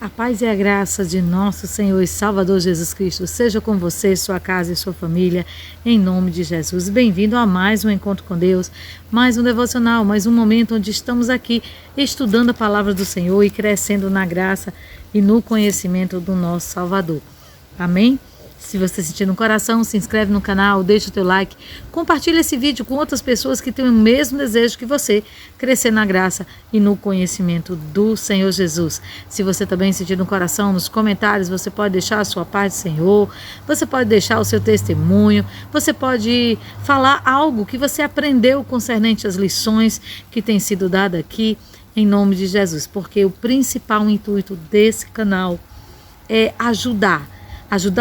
A paz e a graça de nosso Senhor e Salvador Jesus Cristo seja com você, sua casa e sua família, em nome de Jesus. Bem-vindo a mais um encontro com Deus, mais um devocional, mais um momento onde estamos aqui estudando a palavra do Senhor e crescendo na graça e no conhecimento do nosso Salvador. Amém? Se você sentir no coração, se inscreve no canal, deixa o teu like, compartilha esse vídeo com outras pessoas que têm o mesmo desejo que você, crescer na graça e no conhecimento do Senhor Jesus. Se você também sentir no coração, nos comentários, você pode deixar a sua paz do Senhor, você pode deixar o seu testemunho, você pode falar algo que você aprendeu concernente às lições que têm sido dadas aqui, em nome de Jesus, porque o principal intuito desse canal é ajudar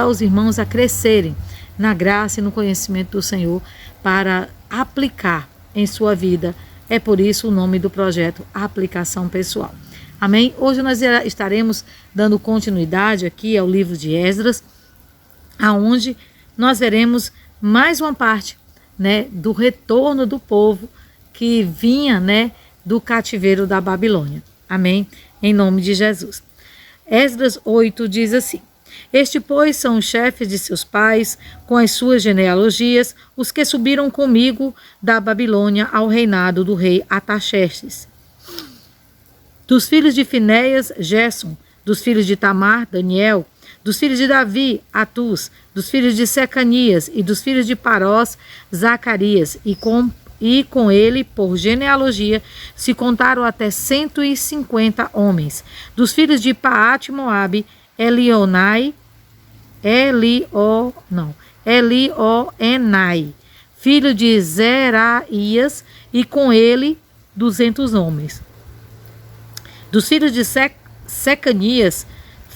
os irmãos a crescerem na graça e no conhecimento do Senhor para aplicar em sua vida. É por isso o nome do projeto Aplicação Pessoal. Amém? Hoje nós estaremos dando continuidade aqui ao livro de Esdras, aonde nós veremos mais uma parte, do retorno do povo que vinha, do cativeiro da Babilônia. Amém? Em nome de Jesus. Esdras 8 diz assim: Este, pois, são os chefes de seus pais, com as suas genealogias, os que subiram comigo da Babilônia ao reinado do rei Artaxerxes. Dos filhos de Finéias, Gerson; dos filhos de Tamar, Daniel; dos filhos de Davi, Atus; dos filhos de Secanias e dos filhos de Parós, Zacarias, e com ele, por genealogia, se contaram até 150 homens. Dos filhos de Paate Moabe, Elioenai, filho de Zeraías, e com ele 200 homens. Dos filhos de Secanias,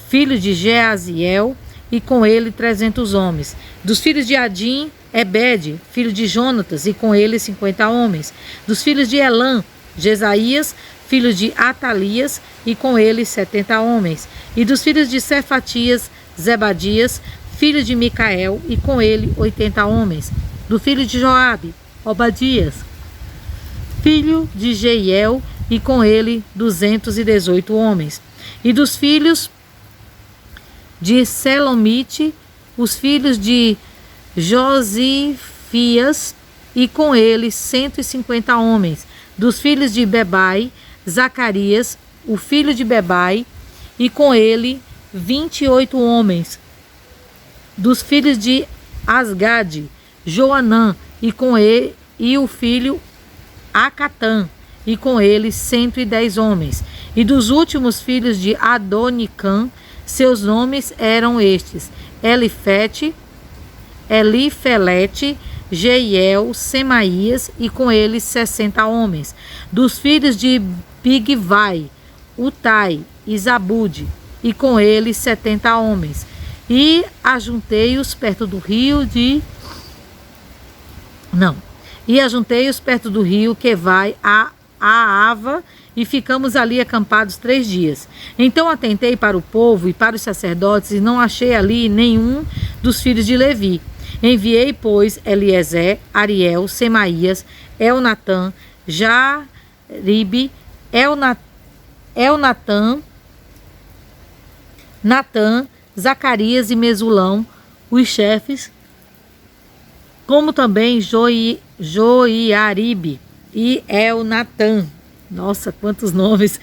filho de Jeaziel, e com ele 300 homens. Dos filhos de Adim, Ebed, filho de Jonatas, e com ele 50 homens. Dos filhos de Elã, Jesaías, filho de Atalias, e com ele 70 homens. E dos filhos de Cefatias, Zebadias, filho de Micael, e com ele 80 homens. Do filho de Joabe, Obadias, filho de Jeiel, e com ele 218 homens. E dos filhos de Selomite, os filhos de Josifias, e com ele 150 homens. Dos filhos de Bebai, Zacarias, o filho de Bebai, e com ele 28 homens. Dos filhos de Asgade, Joanã, e com ele e o filho Acatã, e com ele 110 homens. E dos últimos filhos de Adonicã, seus nomes eram estes: Elifelete, Jeiel, Semaías, e com eles 60 homens. Dos filhos de Bigvai, Utai e Zabude, e com eles 70 homens. E ajuntei-os perto do rio que vai a Ava, e ficamos ali acampados 3 dias. Então atentei para o povo e para os sacerdotes, e não achei ali nenhum dos filhos de Levi. Enviei, pois, Eliezer, Ariel, Semaías, Elnatã, Jaribe, Elnatã, Natã, Zacarias e Mesulão, os chefes, como também Joiaribe e Elnatã. Nossa, quantos nomes!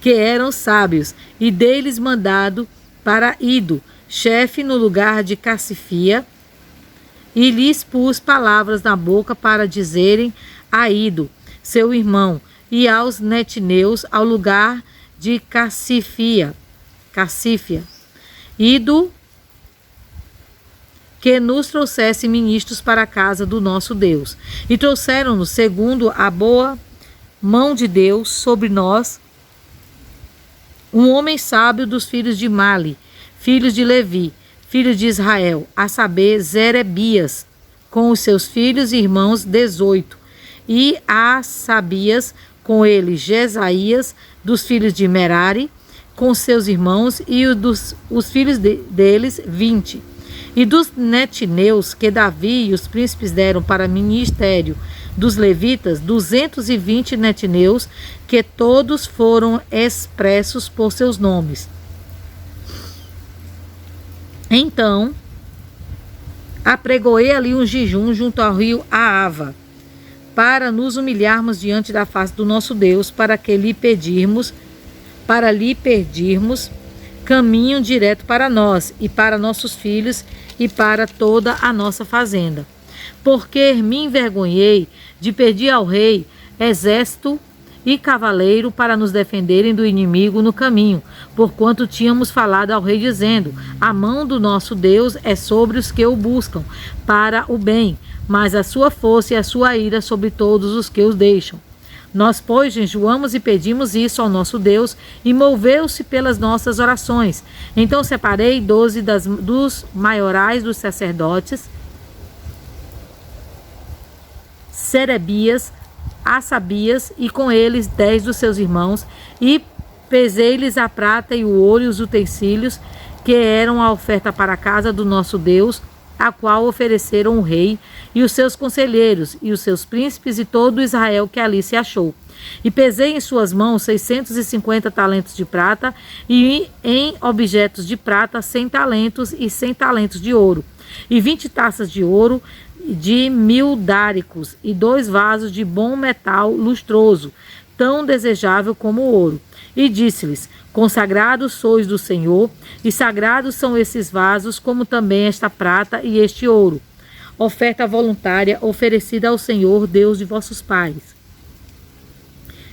Que eram sábios, e deles mandado para Ido, chefe no lugar de Cassifia, e lhes pus palavras na boca para dizerem a Ido, seu irmão, e aos netineus ao lugar de Cassifia. Ido, que nos trouxesse ministros para a casa do nosso Deus. E trouxeram-nos, segundo a boa mão de Deus sobre nós, um homem sábio dos filhos de Mali, filhos de Levi, filho de Israel, a saber, Zerebias, com os seus filhos e irmãos 18, e a Sabias, com ele Jesaías, dos filhos de Merari, com seus irmãos, e os filhos deles 20. E dos netineus que Davi e os príncipes deram para ministério dos levitas, 220 netineus, que todos foram expressos por seus nomes. Então, apregoei ali um jejum junto ao rio Aava, para nos humilharmos diante da face do nosso Deus, para lhe pedirmos caminho direto para nós e para nossos filhos e para toda a nossa fazenda. Porque me envergonhei de pedir ao rei exército e cavaleiro para nos defenderem do inimigo no caminho, porquanto tínhamos falado ao rei dizendo: a mão do nosso Deus é sobre os que o buscam para o bem, mas a sua força e a sua ira sobre todos os que os deixam. Nós, pois, jejuamos e pedimos isso ao nosso Deus, e moveu-se pelas nossas orações. Então separei 12 dos maiorais dos sacerdotes, Serebias, Assabias, e com eles 10 dos seus irmãos, e pesei-lhes a prata e o ouro e os utensílios, que eram a oferta para a casa do nosso Deus, a qual ofereceram o rei e os seus conselheiros e os seus príncipes e todo Israel que ali se achou. E pesei em suas mãos 650 talentos de prata, e em objetos de prata 100 talentos e 100 talentos de ouro, e 20 taças de ouro de 1000 dáricos, e 2 vasos de bom metal lustroso, tão desejável como o ouro. E disse-lhes: consagrados sois do Senhor, e sagrados são esses vasos, como também esta prata e este ouro, oferta voluntária oferecida ao Senhor, Deus de vossos pais.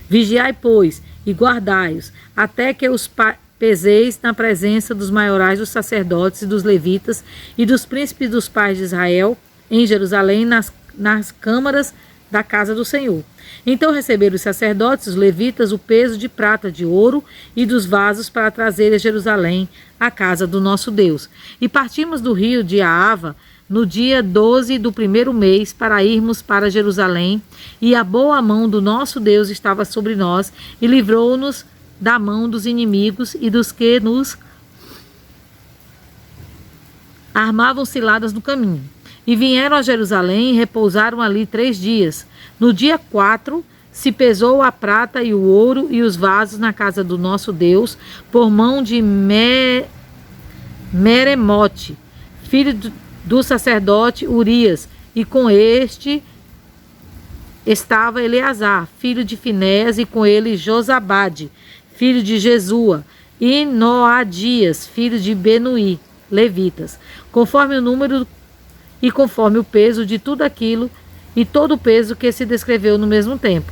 Vigiai, pois, e guardai-os, até que os peseis na presença dos maiorais dos sacerdotes e dos levitas e dos príncipes dos pais de Israel, em Jerusalém, nas câmaras da casa do Senhor. Então receberam os sacerdotes, os levitas, o peso de prata, de ouro e dos vasos para trazer a Jerusalém, a casa do nosso Deus. E partimos do rio de Aava no dia 12 do primeiro mês, para irmos para Jerusalém, e a boa mão do nosso Deus estava sobre nós, e livrou-nos da mão dos inimigos e dos que nos armavam ciladas no caminho. E vieram a Jerusalém e repousaram ali 3 dias. No dia 4, se pesou a prata e o ouro e os vasos na casa do nosso Deus, por mão de Meremote, filho do sacerdote Urias, e com este estava Eleazar, filho de Finéas, e com ele Josabade, filho de Jesua, e Noadias, filho de Benuí, levitas, conforme o número e conforme o peso de tudo aquilo, e todo o peso que se descreveu no mesmo tempo.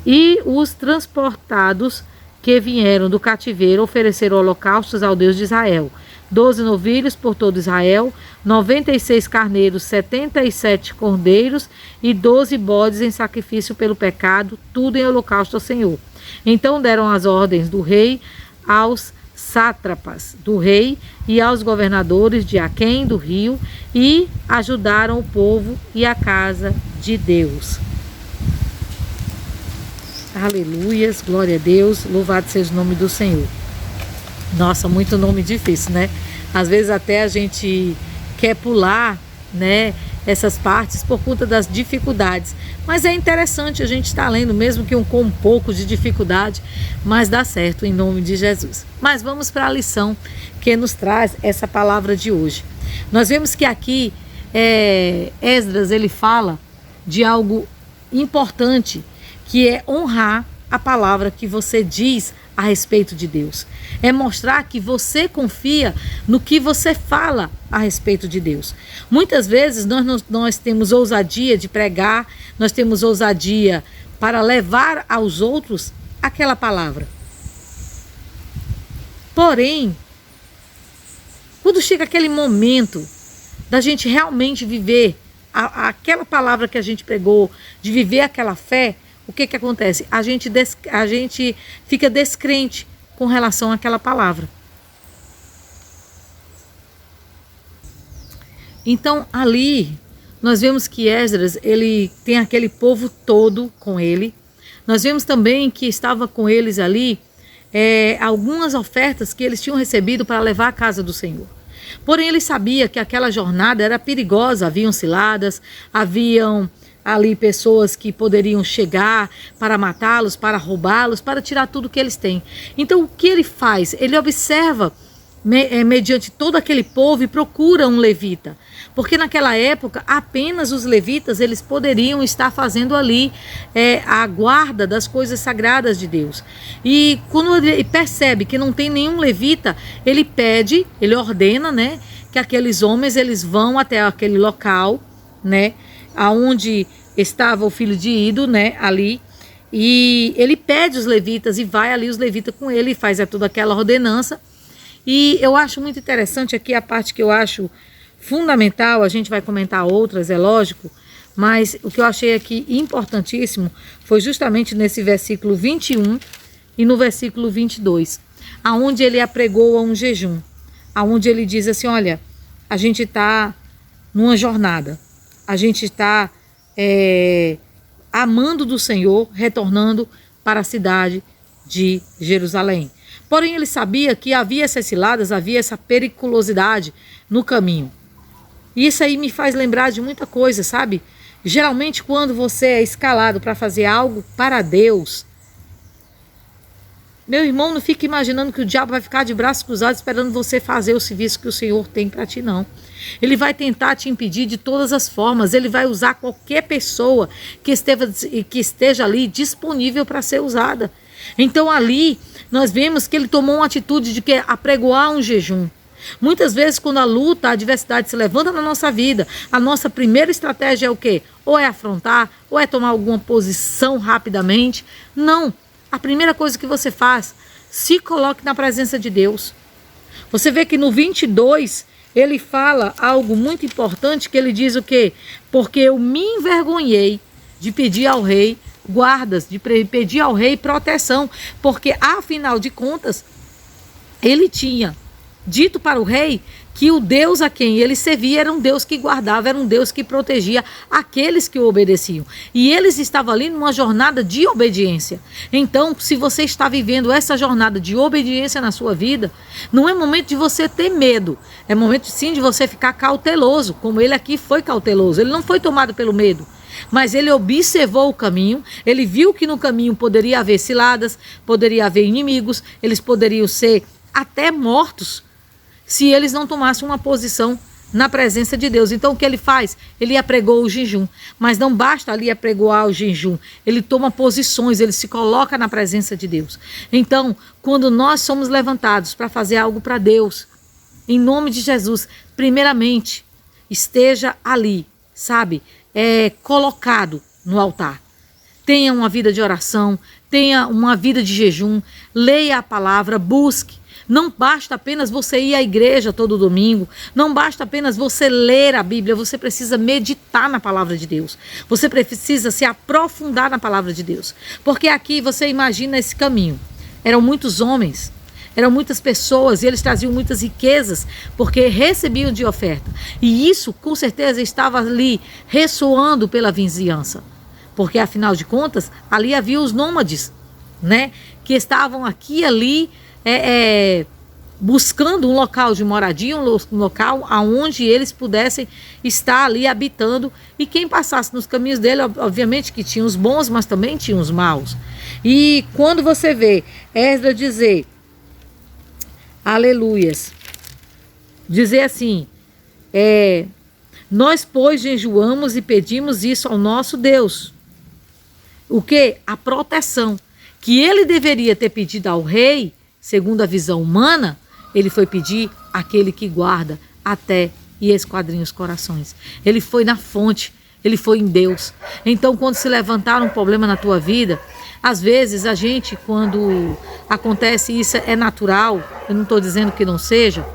E os transportados que vieram do cativeiro ofereceram holocaustos ao Deus de Israel: 12 novilhos por todo Israel, 96 carneiros, 77 cordeiros e 12 bodes em sacrifício pelo pecado, tudo em holocausto ao Senhor. Então deram as ordens do rei aos sátrapas do rei e aos governadores de Aquém do rio, e ajudaram o povo e a casa de Deus. Aleluias, glória a Deus, louvado seja o nome do Senhor. Nossa, muito nome difícil, né? Às vezes até a gente quer pular, né, essas partes por conta das dificuldades. Mas é interessante a gente estar lendo, mesmo que com um pouco de dificuldade, mas dá certo em nome de Jesus. Mas vamos para a lição que nos traz essa palavra de hoje. Nós vemos que aqui Esdras, ele fala de algo importante, que é honrar a palavra que você diz a respeito de Deus. É mostrar que você confia no que você fala a respeito de Deus. Muitas vezes nós temos ousadia de pregar, nós temos ousadia para levar aos outros aquela palavra. Porém, quando chega aquele momento da gente realmente viver aquela palavra que a gente pregou, de viver aquela fé, o que acontece? A gente fica descrente com relação àquela palavra. Então, ali, nós vemos que Esdras, ele tem aquele povo todo com ele. Nós vemos também que estava com eles ali algumas ofertas que eles tinham recebido para levar à casa do Senhor. Porém, ele sabia que aquela jornada era perigosa, haviam ciladas, haviam ali pessoas que poderiam chegar para matá-los, para roubá-los, para tirar tudo que eles têm. Então, o que ele faz? Ele observa mediante todo aquele povo e procura um levita, porque naquela época apenas os levitas eles poderiam estar fazendo ali a guarda das coisas sagradas de Deus. E quando ele percebe que não tem nenhum levita, ele pede, ele ordena, né, que aqueles homens eles vão até aquele local, né, aonde estava o filho de Ido, né, ali. E ele pede os levitas e vai ali os levitas com ele e faz toda aquela ordenança. E eu acho muito interessante aqui a parte que eu acho fundamental, a gente vai comentar outras, é lógico, mas o que eu achei aqui importantíssimo foi justamente nesse versículo 21 e no versículo 22, aonde ele apregoa um jejum, aonde ele diz assim, olha, a gente está numa jornada, a gente está amando do Senhor, retornando para a cidade de Jerusalém. Porém, ele sabia que havia essas ciladas, havia essa periculosidade no caminho. E isso aí me faz lembrar de muita coisa, sabe? Geralmente, quando você é escalado para fazer algo para Deus, meu irmão, não fique imaginando que o diabo vai ficar de braços cruzados esperando você fazer o serviço que o Senhor tem para ti, não. Ele vai tentar te impedir de todas as formas, ele vai usar qualquer pessoa que esteja ali disponível para ser usada. Então ali nós vemos que ele tomou uma atitude de apregoar um jejum. Muitas vezes quando a luta, a adversidade se levanta na nossa vida, a nossa primeira estratégia é o quê? Ou é afrontar, ou é tomar alguma posição rapidamente. Não, a primeira coisa que você faz, se coloque na presença de Deus. Você vê que no 22 ele fala algo muito importante, que ele diz o quê? Porque eu me envergonhei de pedir ao rei guardas, de pedir ao rei proteção, porque afinal de contas ele tinha dito para o rei que o Deus a quem ele servia era um Deus que guardava, era um Deus que protegia aqueles que o obedeciam. E eles estavam ali numa jornada de obediência. Então, se você está vivendo essa jornada de obediência na sua vida, não é momento de você ter medo, é momento sim de você ficar cauteloso, como ele aqui foi cauteloso. Ele não foi tomado pelo medo, mas ele observou o caminho, ele viu que no caminho poderia haver ciladas, poderia haver inimigos, eles poderiam ser até mortos se eles não tomassem uma posição na presença de Deus. Então o que ele faz? Ele apregou o jejum, mas não basta ali apregoar o jejum, ele toma posições, ele se coloca na presença de Deus. Então, quando nós somos levantados para fazer algo para Deus, em nome de Jesus, primeiramente, esteja ali, sabe? Colocado no altar. Tenha uma vida de oração, tenha uma vida de jejum, leia a palavra, busque. Não basta apenas você ir à igreja todo domingo, não basta apenas você ler a Bíblia, você precisa meditar na palavra de Deus. Você precisa se aprofundar na palavra de Deus. Porque aqui você imagina esse caminho. Eram muitos homens, eram muitas pessoas e eles traziam muitas riquezas porque recebiam de oferta. E isso com certeza estava ali ressoando pela vizinhança. Porque afinal de contas, ali havia os nômades, né? Que estavam aqui e ali buscando um local de moradia, um local onde eles pudessem estar ali habitando, e quem passasse nos caminhos dele, obviamente que tinha os bons, mas também tinha os maus. E quando você vê Esdras dizer, aleluias, dizer assim, nós pois jejuamos e pedimos isso ao nosso Deus. O que? A proteção que ele deveria ter pedido ao rei, segundo a visão humana, ele foi pedir àquele que guarda até e esquadrinha os corações. Ele foi na fonte, ele foi em Deus. Então, quando se levantar um problema na tua vida, às vezes a gente, quando acontece isso, é natural, eu não estou dizendo que não seja,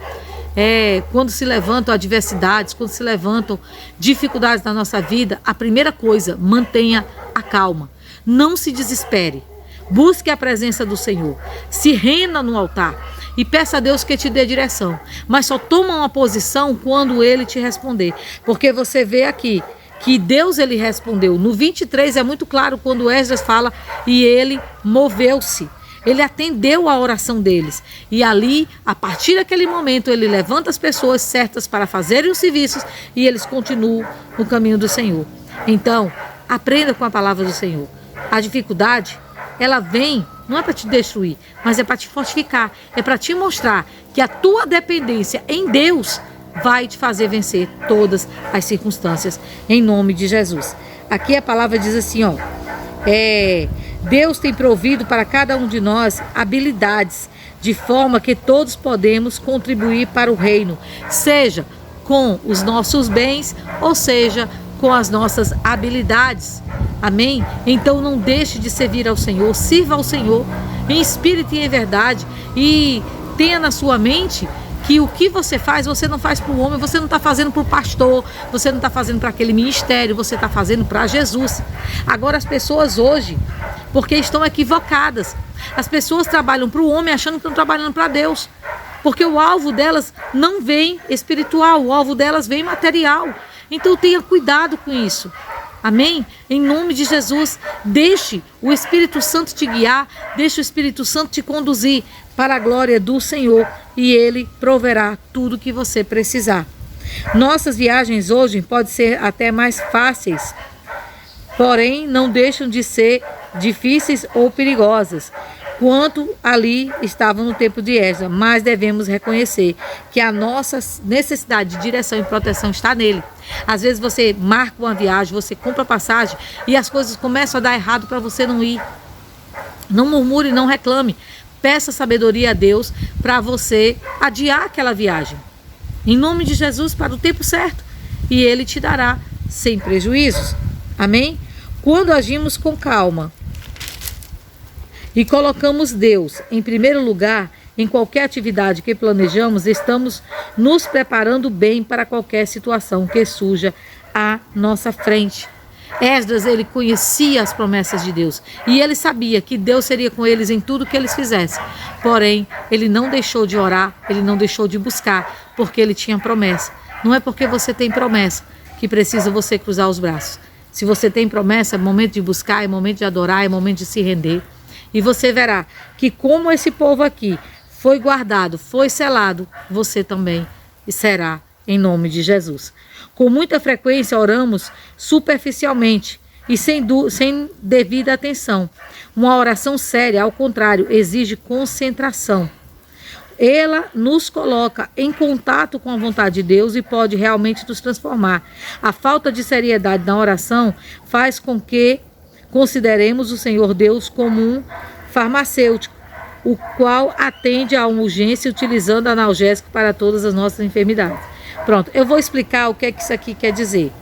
quando se levantam adversidades, quando se levantam dificuldades na nossa vida, a primeira coisa, mantenha a calma. Não se desespere. Busque a presença do Senhor, se renda no altar e peça a Deus que te dê direção. Mas só toma uma posição quando Ele te responder. Porque você vê aqui que Deus ele respondeu. No 23 é muito claro quando Esdras fala e ele moveu-se. ele atendeu a oração deles. E ali, a partir daquele momento, ele levanta as pessoas certas para fazerem os serviços e eles continuam no caminho do Senhor. Então, aprenda com a palavra do Senhor. A dificuldade, ela vem, não é para te destruir, mas é para te fortificar. É para te mostrar que a tua dependência em Deus vai te fazer vencer todas as circunstâncias, em nome de Jesus. Aqui a palavra diz assim, ó. Deus tem provido para cada um de nós habilidades, de forma que todos podemos contribuir para o reino, seja com os nossos bens, ou seja, com as nossas habilidades. Amém? Então não deixe de servir ao Senhor, sirva ao Senhor em espírito e em verdade, e tenha na sua mente que o que você faz, você não faz para o homem, você não está fazendo para o pastor, você não está fazendo para aquele ministério, você está fazendo para Jesus. Agora as pessoas hoje, porque estão equivocadas, as pessoas trabalham para o homem achando que estão trabalhando para Deus, porque o alvo delas não vem espiritual, o alvo delas vem material. Então tenha cuidado com isso. Amém? Em nome de Jesus, deixe o Espírito Santo te guiar, deixe o Espírito Santo te conduzir para a glória do Senhor e Ele proverá tudo que você precisar. Nossas viagens hoje podem ser até mais fáceis, porém não deixam de ser difíceis ou perigosas, quanto ali estavam no tempo de Esdras, mas devemos reconhecer que a nossa necessidade de direção e proteção está nele. Às vezes você marca uma viagem, você compra passagem e as coisas começam a dar errado para você não ir. Não murmure, não reclame. Peça sabedoria a Deus para você adiar aquela viagem. Em nome de Jesus, para o tempo certo. E Ele te dará sem prejuízos. Amém? Quando agimos com calma e colocamos Deus em primeiro lugar em qualquer atividade que planejamos, estamos nos preparando bem para qualquer situação que surja à nossa frente. Esdras, ele conhecia as promessas de Deus e ele sabia que Deus seria com eles em tudo que eles fizessem. Porém, ele não deixou de orar, ele não deixou de buscar, porque ele tinha promessa. Não é porque você tem promessa que precisa você cruzar os braços. Se você tem promessa, é momento de buscar, é momento de adorar, é momento de se render. E você verá que como esse povo aqui foi guardado, foi selado, você também será, em nome de Jesus. Com muita frequência oramos superficialmente e sem devida atenção. Uma oração séria, ao contrário, exige concentração. Ela nos coloca em contato com a vontade de Deus e pode realmente nos transformar. A falta de seriedade na oração faz com que consideremos o Senhor Deus como um farmacêutico, o qual atende a uma urgência utilizando analgésico para todas as nossas enfermidades. Pronto, eu vou explicar o que é que isso aqui quer dizer.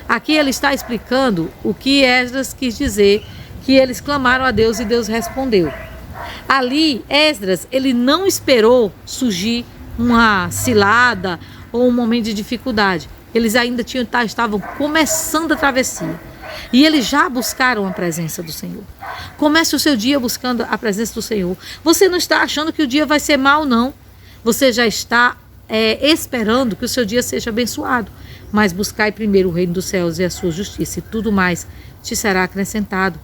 Aqui ele está explicando o que Esdras quis dizer, que eles clamaram a Deus e Deus respondeu. Ali, Esdras, ele não esperou surgir uma cilada ou um momento de dificuldade. Eles ainda estavam começando a travessia. E eles já buscaram a presença do Senhor. Comece o seu dia buscando a presença do Senhor. Você não está achando que o dia vai ser mau, não. Você já está esperando que o seu dia seja abençoado. Mas buscai primeiro o reino dos céus e a sua justiça, e tudo mais te será acrescentado.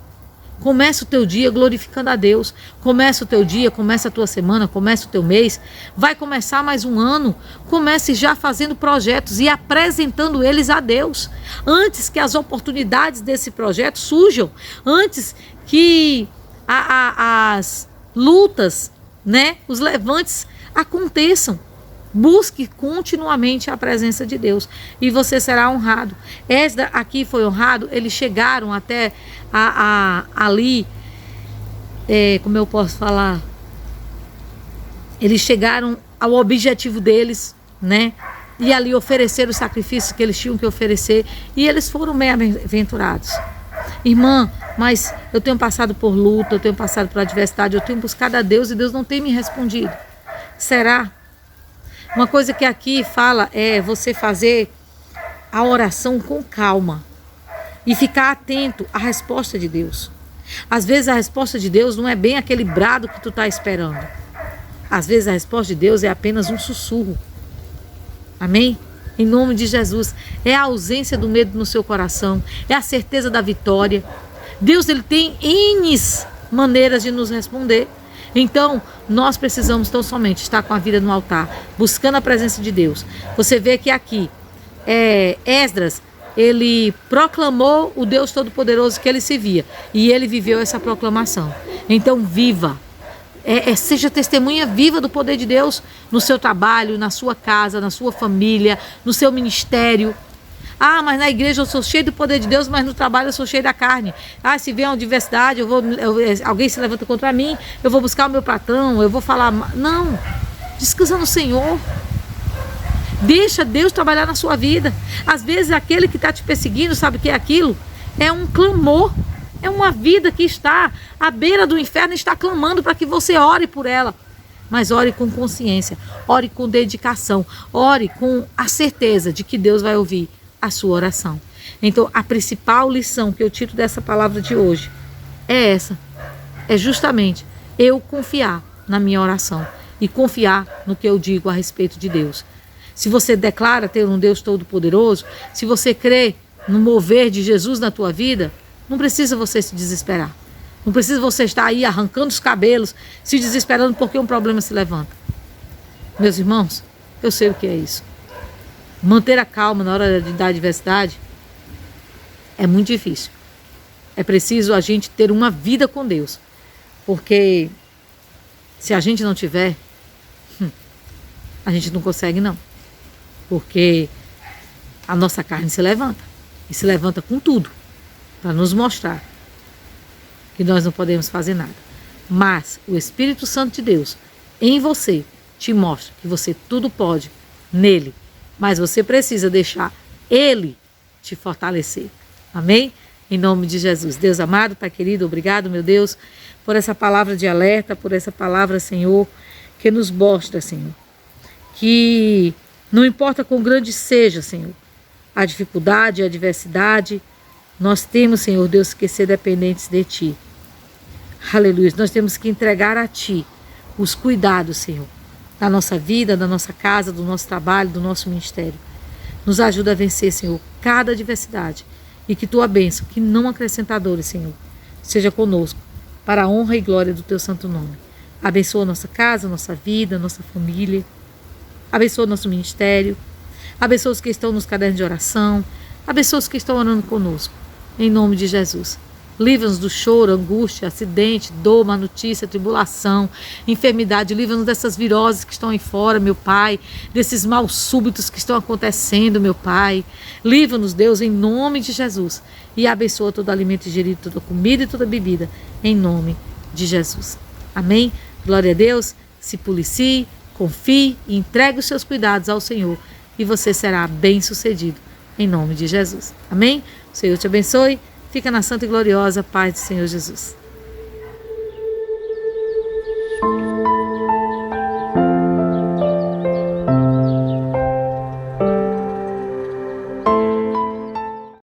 Comece o teu dia glorificando a Deus. Comece o teu dia, comece a tua semana, comece o teu mês. Vai começar mais um ano. Comece já fazendo projetos e apresentando eles a Deus. Antes que as oportunidades desse projeto surjam. Antes que as lutas, né, os levantes aconteçam. Busque continuamente a presença de Deus e você será honrado. Esdras aqui foi honrado, eles chegaram até ali, como eu posso falar? Eles chegaram ao objetivo deles, né? E ali ofereceram os sacrifícios que eles tinham que oferecer e eles foram bem-aventurados. Irmã, mas eu tenho passado por luta, eu tenho passado por adversidade, eu tenho buscado a Deus e Deus não tem me respondido. Será? Uma coisa que aqui fala é você fazer a oração com calma e ficar atento à resposta de Deus. Às vezes a resposta de Deus não é bem aquele brado que tu está esperando. Às vezes a resposta de Deus é apenas um sussurro. Amém? Em nome de Jesus. É a ausência do medo no seu coração. É a certeza da vitória. Deus, ele tem N maneiras de nos responder. Então, nós precisamos tão somente estar com a vida no altar, buscando a presença de Deus. Você vê que aqui, Esdras, ele proclamou o Deus Todo-Poderoso que ele servia, e ele viveu essa proclamação. Então, viva! Seja testemunha viva do poder de Deus no seu trabalho, na sua casa, na sua família, no seu ministério. Ah, mas na igreja eu sou cheio do poder de Deus, mas no trabalho eu sou cheio da carne. Ah, se vier uma adversidade, alguém se levanta contra mim, eu vou buscar o meu patrão, eu vou falar... Não, descansa no Senhor. Deixa Deus trabalhar na sua vida. Às vezes aquele que está te perseguindo, sabe o que é aquilo? É um clamor. É uma vida que está à beira do inferno e está clamando para que você ore por ela. Mas ore com consciência, ore com dedicação, ore com a certeza de que Deus vai ouvir a sua oração. Então, a principal lição que eu tiro dessa palavra de hoje é essa. É justamente eu confiar na minha oração e confiar no que eu digo a respeito de Deus. Se você declara ter um Deus Todo-Poderoso, se você crê no mover de Jesus na tua vida, não precisa você se desesperar. Não precisa você estar aí arrancando os cabelos, se desesperando porque um problema se levanta. Meus irmãos, eu sei o que é isso. Manter a calma na hora da adversidade é muito difícil. É preciso a gente ter uma vida com Deus. Porque se a gente não tiver, a gente não consegue não. Porque a nossa carne se levanta. E se levanta com tudo. Para nos mostrar que nós não podemos fazer nada. Mas o Espírito Santo de Deus em você te mostra que você tudo pode nele. Mas você precisa deixar ele te fortalecer. Amém? Em nome de Jesus. Deus amado, Pai querido, obrigado, meu Deus, por essa palavra de alerta, por essa palavra, Senhor, que nos mostra, Senhor, que não importa quão grande seja, Senhor, a dificuldade, a adversidade, nós temos, Senhor Deus, que ser dependentes de Ti. Aleluia. Nós temos que entregar a Ti os cuidados, Senhor, da nossa vida, da nossa casa, do nosso trabalho, do nosso ministério. Nos ajuda a vencer, Senhor, cada adversidade. E que Tua bênção, que não acrescentadores, Senhor, seja conosco, para a honra e glória do Teu santo nome. Abençoa a nossa casa, nossa vida, nossa família. Abençoa o nosso ministério. Abençoa os que estão nos cadernos de oração. Abençoa os que estão orando conosco. Em nome de Jesus. Livra-nos do choro, angústia, acidente, dor, má notícia, tribulação, enfermidade. Livra-nos dessas viroses que estão aí fora, meu Pai. Desses maus súbitos que estão acontecendo, meu Pai. Livra-nos, Deus, em nome de Jesus. E abençoa todo alimento ingerido, toda comida e toda bebida. Em nome de Jesus. Amém? Glória a Deus. Se policie, confie e entregue os seus cuidados ao Senhor. E você será bem-sucedido. Em nome de Jesus. Amém? O Senhor te abençoe. Fica na santa e gloriosa paz do Senhor Jesus.